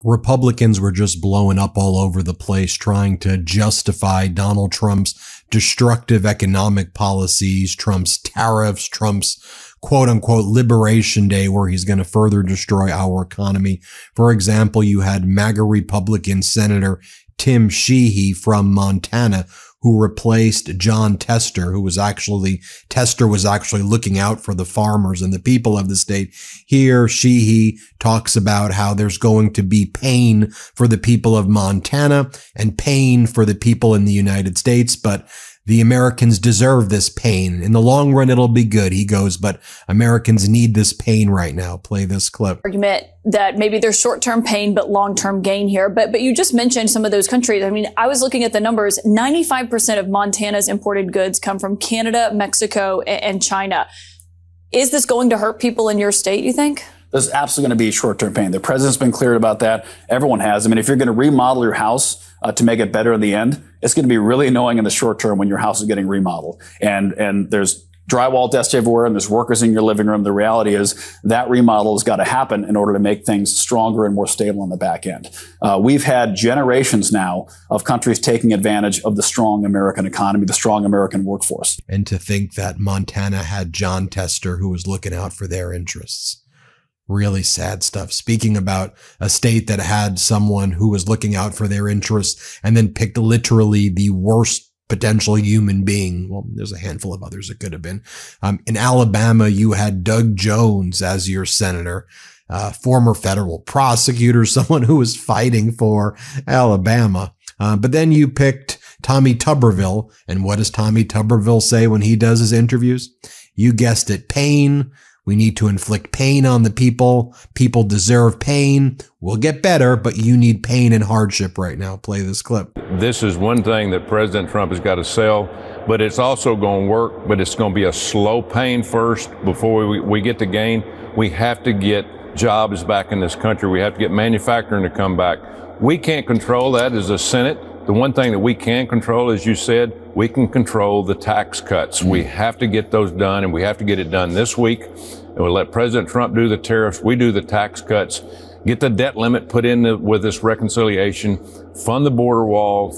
Republicans were just blowing up all over the place, trying to justify Donald Trump's destructive economic policies, Trump's tariffs, Trump's quote unquote liberation day, where he's going to further destroy our economy. For example, you had MAGA Republican Senator Tim Sheehy from Montana, who replaced John Tester, Tester was actually looking out for the farmers and the people of the state. Here, Sheehy talks about how there's going to be pain for the people of Montana and pain for the people in the United States, but the Americans deserve this pain. In the long run, it'll be good, he goes, but Americans need this pain right now. Play this clip. Argument that maybe there's short-term pain, but long-term gain here. But you just mentioned some of those countries. I mean, I was looking at the numbers. 95% of Montana's imported goods come from Canada, Mexico, and China. Is this going to hurt people in your state, you think? There's absolutely going to be short-term pain. The president's been clear about that. Everyone has. I mean, if you're going to remodel your house to make it better in the end, it's going to be really annoying in the short term when your house is getting remodeled. And there's drywall dust everywhere and there's workers in your living room. The reality is that remodel has got to happen in order to make things stronger and more stable on the back end. We've had generations now of countries taking advantage of the strong American economy, the strong American workforce. And to think that Montana had John Tester, who was looking out for their interests. Really sad stuff. Speaking about a state that had someone who was looking out for their interests and then picked literally the worst potential human being. Well, there's a handful of others it could have been. In Alabama, you had Doug Jones as your senator, former federal prosecutor, someone who was fighting for Alabama. But then you picked Tommy Tuberville. And what does Tommy Tuberville say when he does his interviews? You guessed it, pain. We need to inflict pain on the people. People deserve pain. We'll get better, but you need pain and hardship right now. Play this clip. This is one thing that President Trump has got to sell, but it's also going to work, but it's going to be a slow pain first before we get to gain. We have to get jobs back in this country. We have to get manufacturing to come back. We can't control that as a Senate. The one thing that we can control, as you said, we can control the tax cuts. We have to get those done, and we have to get it done this week. And we'll let President Trump do the tariffs. We do the tax cuts, get the debt limit put in with this reconciliation, fund the border wall,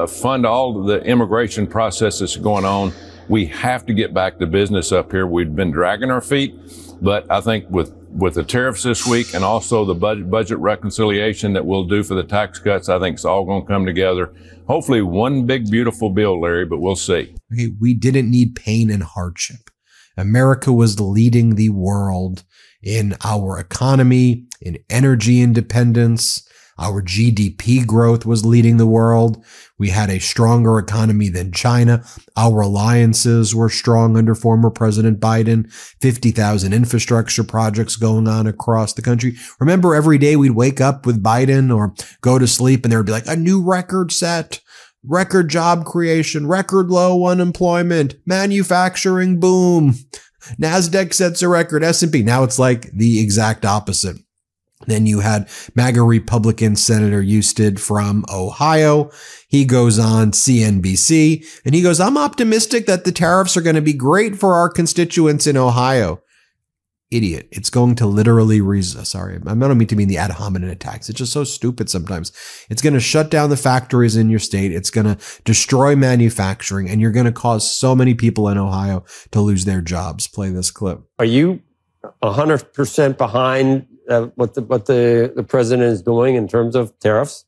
fund all the immigration process that's going on. We have to get back to business up here. We've been dragging our feet, but I think with the tariffs this week and also the budget reconciliation that we'll do for the tax cuts, I think it's all going to come together. Hopefully one big, beautiful bill, Larry, but we'll see. Okay, we didn't need pain and hardship. America was leading the world in our economy, in energy independence. Our GDP growth was leading the world. We had a stronger economy than China. Our alliances were strong under former President Biden. 50,000 infrastructure projects going on across the country. Remember, every day we'd wake up with Biden or go to sleep and there would be like a new record set, record job creation, record low unemployment, manufacturing boom. NASDAQ sets a record, S&P. Now it's like the exact opposite. Then you had MAGA Republican Senator Husted from Ohio. He goes on CNBC and he goes, I'm optimistic that the tariffs are going to be great for our constituents in Ohio. Idiot. It's going to literally sorry, I don't mean to mean the ad hominem attacks. It's just so stupid sometimes. It's going to shut down the factories in your state. It's going to destroy manufacturing, and you're going to cause so many people in Ohio to lose their jobs. Play this clip. Are you 100% behind what the president is doing in terms of tariffs?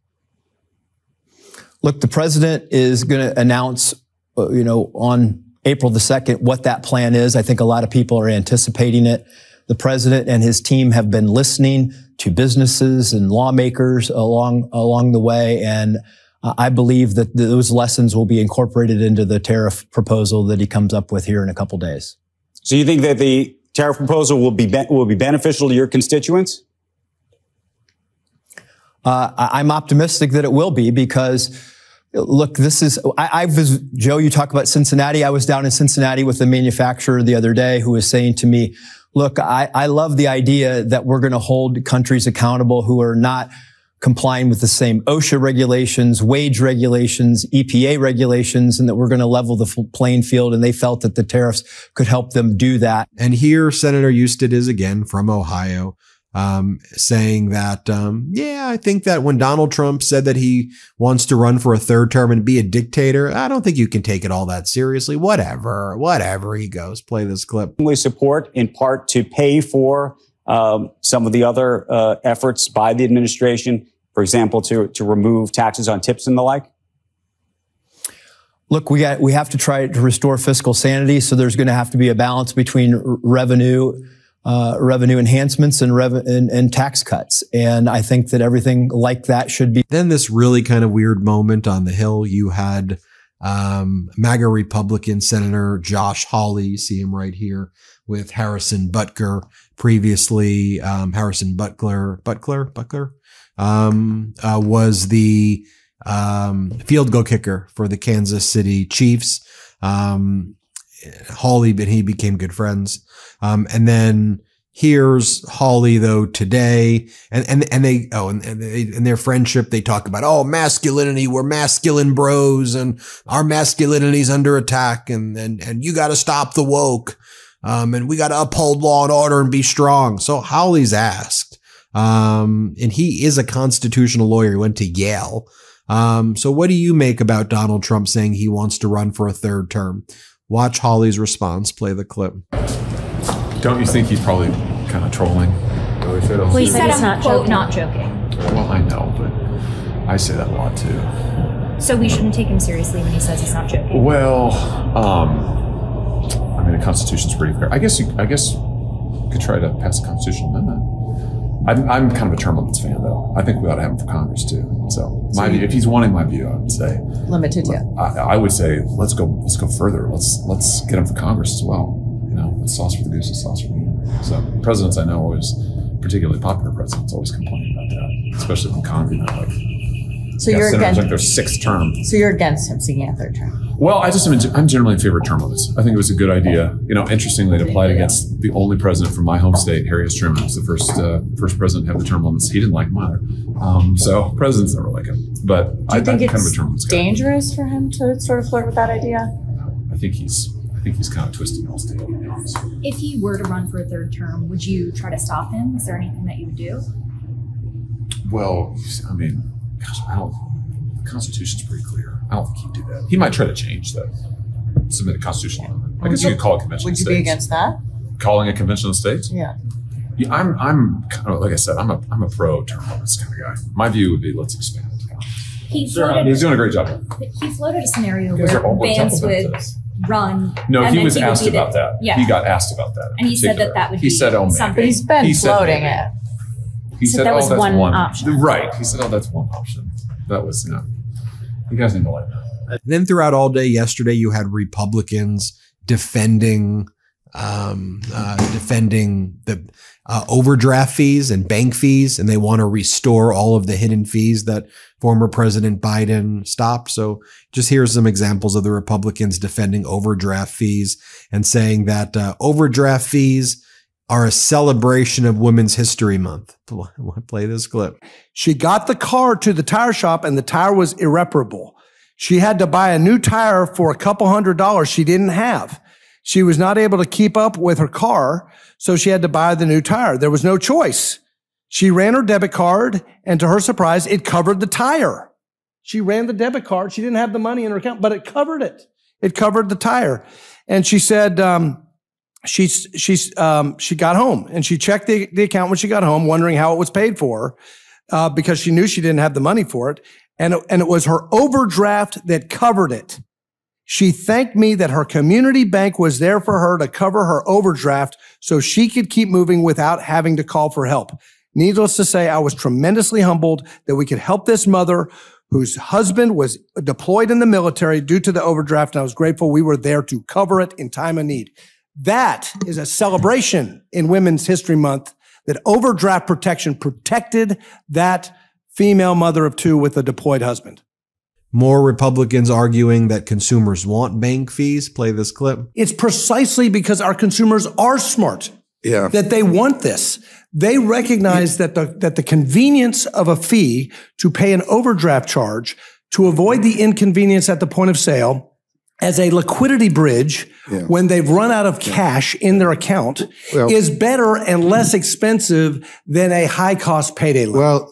Look, the president is going to announce, on April the 2nd, what that plan is. I think a lot of people are anticipating it. The president and his team have been listening to businesses and lawmakers along the way, and I believe that those lessons will be incorporated into the tariff proposal that he comes up with here in a couple days. So you think that the tariff proposal will be beneficial to your constituents? I'm optimistic that it will be because, look, this is, Joe, you talk about Cincinnati. I was down in Cincinnati with a manufacturer the other day who was saying to me, look, I love the idea that we're going to hold countries accountable who are not complying with the same OSHA regulations, wage regulations, EPA regulations, and that we're going to level the playing field. And they felt that the tariffs could help them do that. And here, Senator Husted is again from Ohio. saying that, yeah, I think that when Donald Trump said that he wants to run for a third term and be a dictator, I don't think you can take it all that seriously. Whatever, he goes. Play this clip. Support in part to pay for some of the other efforts by the administration, for example, to remove taxes on tips and the like? Look, we have to try to restore fiscal sanity, so there's going to have to be a balance between revenue enhancements and tax cuts. And I think that everything like that should be. Then this really kind of weird moment on the Hill, you had MAGA Republican Senator Josh Hawley, you see him right here, with Harrison Butker. Previously, Harrison Butler was the field goal kicker for the Kansas City Chiefs. Hawley, but he became good friends. And then here's Hawley though today, and their friendship, they talk about, masculinity, we're masculine bros, and our masculinity's under attack, and you got to stop the woke, and we got to uphold law and order and be strong. So Hawley's asked, and he is a constitutional lawyer. He went to Yale. So what do you make about Donald Trump saying he wants to run for a third term? Watch Hawley's response. Play the clip. Don't you think he's probably kind of trolling? Well, he said he's not joking. Well, I know, but I say that a lot too. So we shouldn't take him seriously when he says he's not joking. Well, I mean, the Constitution's pretty fair. I guess you could try to pass a constitutional amendment. I'm kind of a term limits fan, though. I think we ought to have him for Congress too. So my view, if he's wanting my view, I would say limited to. I would say let's go further. Let's get him for Congress as well. It's sauce for the goose, it's sauce for the gander. So presidents I know, always, particularly popular presidents, always complain about that, especially when Congress, so you're against like their sixth term. So you're against him seeking a third term? Well, I'm generally in favor of term limits. I think it was a good idea. Interestingly, it applied against the only president from my home state, Harry S. Truman, was the first president to have the term limits. He didn't like them either. So presidents never like him. But I think it's kind of a term limits dangerous for him to sort of flirt with that idea? I think he's kind of twisting the whole state, to be honest. If he were to run for a third term, would you try to stop him? Is there anything that you would do? Well, I mean, gosh, the Constitution's pretty clear. I don't think he'd do that. He might try to change that, submit a constitutional amendment. I guess you could call a convention of states. Would you be against that? Calling a convention of states? Yeah. I'm kind of, like I said, I'm a pro term limits kind of guy. My view would be let's expand it. He's doing a great job. He floated a scenario where Vance would run. No, he was asked about that. Yeah. He got asked about that. And he said that would be something. But he's been floating it. He said that was that's one option. Right. He said, that's one option. That was, you guys need to like that. And then throughout all day yesterday, you had Republicans defending the overdraft fees and bank fees, and they want to restore all of the hidden fees that former President Biden stopped. So just here's some examples of the Republicans defending overdraft fees and saying that overdraft fees are a celebration of Women's History Month. Play this clip. She got the car to the tire shop and the tire was irreparable. She had to buy a new tire for a couple $100 she didn't have. She was not able to keep up with her car, so she had to buy the new tire. There was no choice. She ran her debit card, and to her surprise, it covered the tire. She ran the debit card. She didn't have the money in her account, but it covered it. It covered the tire. And she said she got home, and she checked the account when she got home, wondering how it was paid for, because she knew she didn't have the money for it. And it was her overdraft that covered it. She thanked me that her community bank was there for her to cover her overdraft so she could keep moving without having to call for help. Needless to say, I was tremendously humbled that we could help this mother whose husband was deployed in the military due to the overdraft, and I was grateful we were there to cover it in time of need. That is a celebration in Women's History Month, that overdraft protection protected that female mother of two with a deployed husband. More Republicans arguing that consumers want bank fees. Play this clip. It's precisely because our consumers are smart that they want this. They recognize that the convenience of a fee to pay an overdraft charge to avoid the inconvenience at the point of sale as a liquidity bridge when they've run out of cash in their account is better and less expensive than a high-cost payday loan. Well,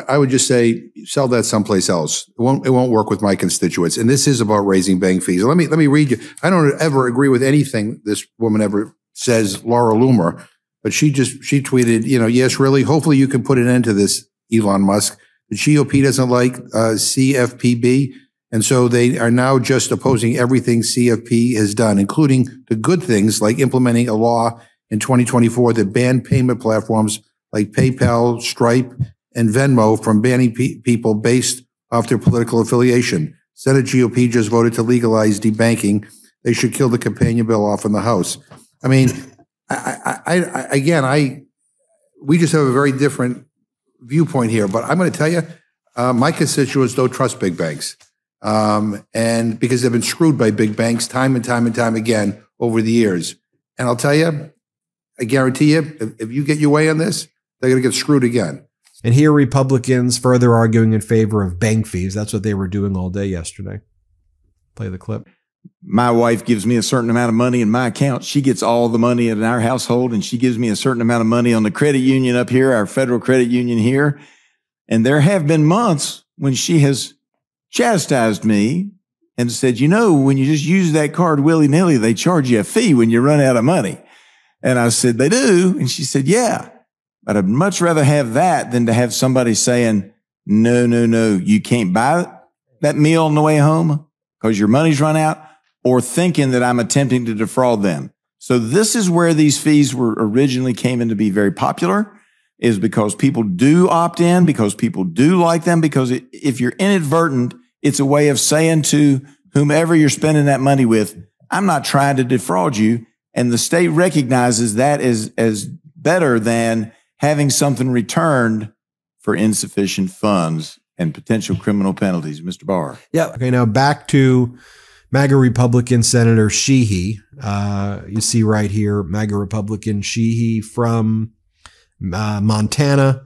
I would just say sell that someplace else. It won't work with my constituents. And this is about raising bank fees. Let me read you. I don't ever agree with anything this woman ever says, Laura Loomer, but she tweeted, yes, really, hopefully you can put an end to this, Elon Musk. The GOP doesn't like CFPB. And so they are now just opposing everything CFP has done, including the good things like implementing a law in 2024 that banned payment platforms like PayPal, Stripe, and Venmo from banning people based off their political affiliation. Senate GOP just voted to legalize debanking. They should kill the companion bill off in the House. I mean, we just have a very different viewpoint here. But I'm going to tell you, my constituents don't trust big banks. And because they've been screwed by big banks time and time and time again over the years. And I'll tell you, I guarantee you, if you get your way on this, they're going to get screwed again. And here Republicans further arguing in favor of bank fees. That's what they were doing all day yesterday. Play the clip. My wife gives me a certain amount of money in my account. She gets all the money in our household, and she gives me a certain amount of money on the credit union up here, our federal credit union here. And there have been months when she has chastised me and said, when you just use that card willy-nilly, they charge you a fee when you run out of money. And I said, they do. And she said, yeah, but I'd much rather have that than to have somebody saying, no, you can't buy that meal on the way home because your money's run out, or thinking that I'm attempting to defraud them. So this is where these fees were originally came in to be very popular, is because people do opt in, because people do like them, because if you're inadvertent, it's a way of saying to whomever you're spending that money with, I'm not trying to defraud you. And the state recognizes that as better than having something returned for insufficient funds and potential criminal penalties. Mr. Barr. Yeah. Okay, now back to MAGA Republican Senator Sheehy. You see right here, MAGA Republican Sheehy from Montana.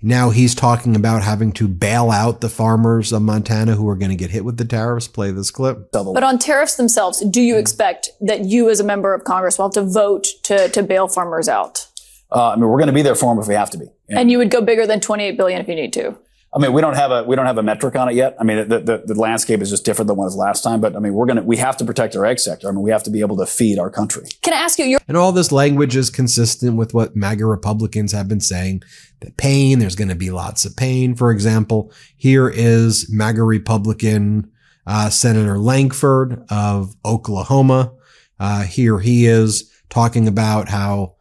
Now he's talking about having to bail out the farmers of Montana who are going to get hit with the tariffs. Play this clip. But on tariffs themselves, do you expect that you as a member of Congress will have to vote to bail farmers out? We're going to be there for them if we have to be. And you would go bigger than $28 billion if you need to. We don't have a metric on it yet. The landscape is just different than what was last time. But we have to protect our egg sector. We have to be able to feed our country. Can I ask you? And all this language is consistent with what MAGA Republicans have been saying. That pain, there's going to be lots of pain. For example, here is MAGA Republican Senator Lankford of Oklahoma. Here he is talking about how,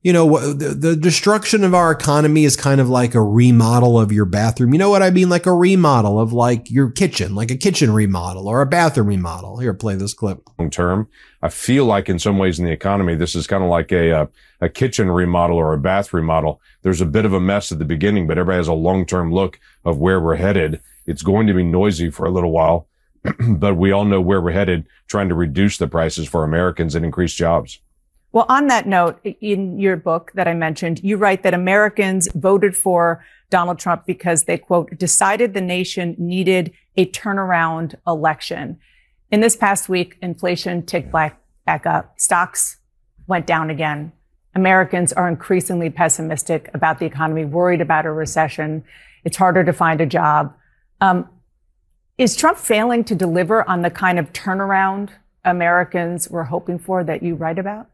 the destruction of our economy is kind of like a remodel of your bathroom. You know what I mean? Like a remodel of like your kitchen, like a kitchen remodel or a bathroom remodel. Here, play this clip. Long term, I feel like in some ways in the economy, this is kind of like a kitchen remodel or a bath remodel. There's a bit of a mess at the beginning, but everybody has a long-term look of where we're headed. It's going to be noisy for a little while, but we all know where we're headed, trying to reduce the prices for Americans and increase jobs. Well, on that note, in your book that I mentioned, you write that Americans voted for Donald Trump because they, quote, decided the nation needed a turnaround election. In this past week, inflation ticked back up. Stocks went down again. Americans are increasingly pessimistic about the economy, worried about a recession. It's harder to find a job. Is Trump failing to deliver on the kind of turnaround Americans were hoping for that you write about?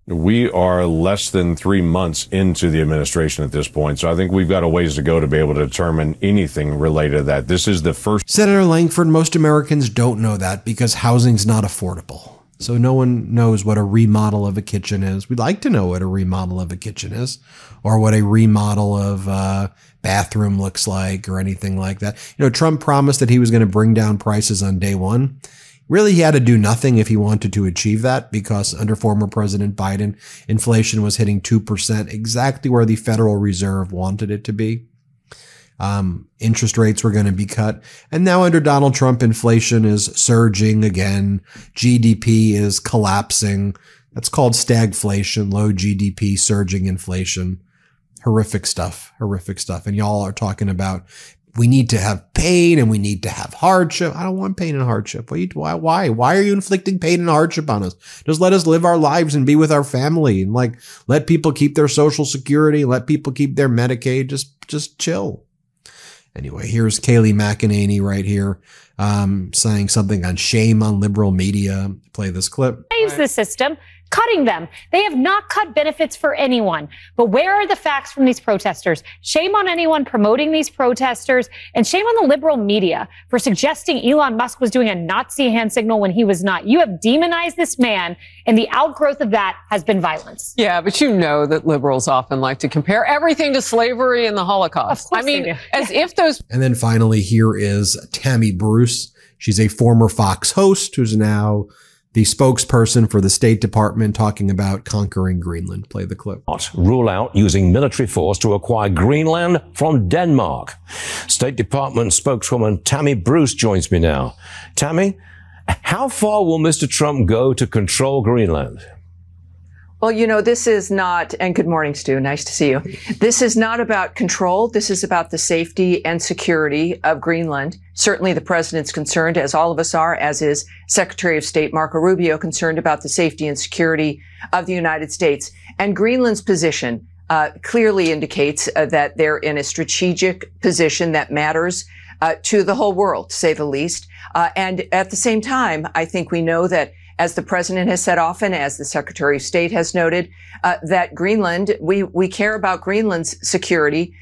We are less than 3 months into the administration at this point, so I think we've got a ways to go to be able to determine anything related to that. This is the first. Senator Lankford, most Americans don't know that because housing's not affordable. So no one knows what a remodel of a kitchen is. We'd like to know what a remodel of a kitchen is or what a remodel of a bathroom looks like or anything like that. Trump promised that he was going to bring down prices on day one. Really, he had to do nothing if he wanted to achieve that because under former President Biden, inflation was hitting 2%, exactly where the Federal Reserve wanted it to be. Interest rates were going to be cut. And now under Donald Trump, inflation is surging again. GDP is collapsing. That's called stagflation, low GDP, surging inflation. Horrific stuff. And y'all are talking about we need to have pain and we need to have hardship. I don't want pain and hardship. Why? Why are you inflicting pain and hardship on us? Just let us live our lives and be with our family, and like let people keep their Social Security, let people keep their Medicaid. Just chill. Anyway, here's Kayleigh McEnany right here saying something on shame on liberal media. Play this clip. Saves the system, cutting them. They have not cut benefits for anyone. But where are the facts from these protesters? Shame on anyone promoting these protesters, and shame on the liberal media for suggesting Elon Musk was doing a Nazi hand signal when he was not. You have demonized this man, and the outgrowth of that has been violence. Yeah, but you know that liberals often like to compare everything to slavery and the Holocaust. Of course they do. As if those... And then finally, here is Tammy Bruce. She's a former Fox host who's now the spokesperson for the State Department, talking about conquering Greenland. Play the clip. Rule out using military force to acquire Greenland from Denmark. State Department spokeswoman Tammy Bruce joins me now. Tammy, how far will Mr. Trump go to control Greenland? Well, you know, this is not, and good morning, Stu, nice to see you. This is not about control. This is about the safety and security of Greenland. Certainly the president's concerned, as all of us are, as is Secretary of State Marco Rubio, concerned about the safety and security of the United States. And Greenland's position clearly indicates that they're in a strategic position that matters to the whole world, to say the least. And at the same time, I think we know that, as the president has said often, as the Secretary of State has noted, that Greenland, we care about Greenland's security.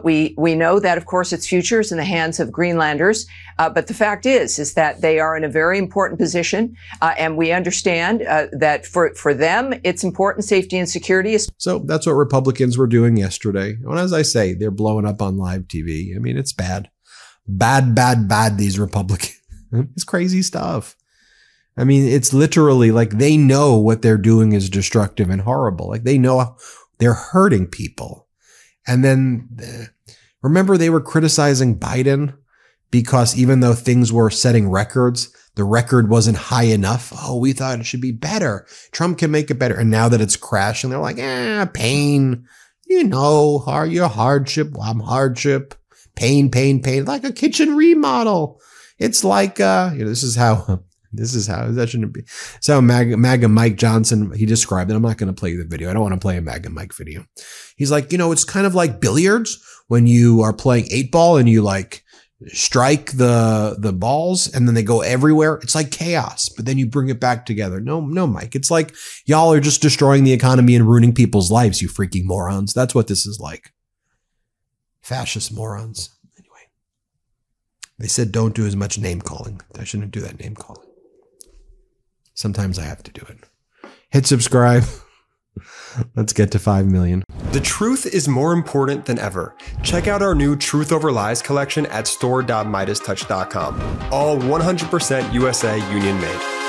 We know that, of course, its future is in the hands of Greenlanders. But the fact is that they are in a very important position. And we understand that for them, it's important, safety and security. So that's what Republicans were doing yesterday. And as I say, they're blowing up on live TV. I mean, it's bad. Bad, these Republicans. It's crazy stuff. I mean, it's literally like they know what they're doing is destructive and horrible. Like they know they're hurting people. And then remember they were criticizing Biden because even though things were setting records, the record wasn't high enough. Oh, we thought it should be better. Trump can make it better. And now that it's crashing, they're like, pain, you know, your hardship, I'm hardship, pain, like a kitchen remodel. It's like, this is how that shouldn't be. So MAGA Mike Johnson, he described it. I'm not going to play the video. I don't want to play a MAGA Mike video. He's like, it's kind of like billiards when you are playing 8-ball and you like strike the balls and then they go everywhere. It's like chaos, but then you bring it back together. No, Mike. It's like y'all are just destroying the economy and ruining people's lives, you freaking morons. That's what this is like. Fascist morons. Anyway, they said don't do as much name calling. I shouldn't do that name calling. Sometimes I have to do it. Hit subscribe. Let's get to 5 million. The truth is more important than ever. Check out our new Truth Over Lies collection at store.MeidasTouch.com. All 100% USA union made.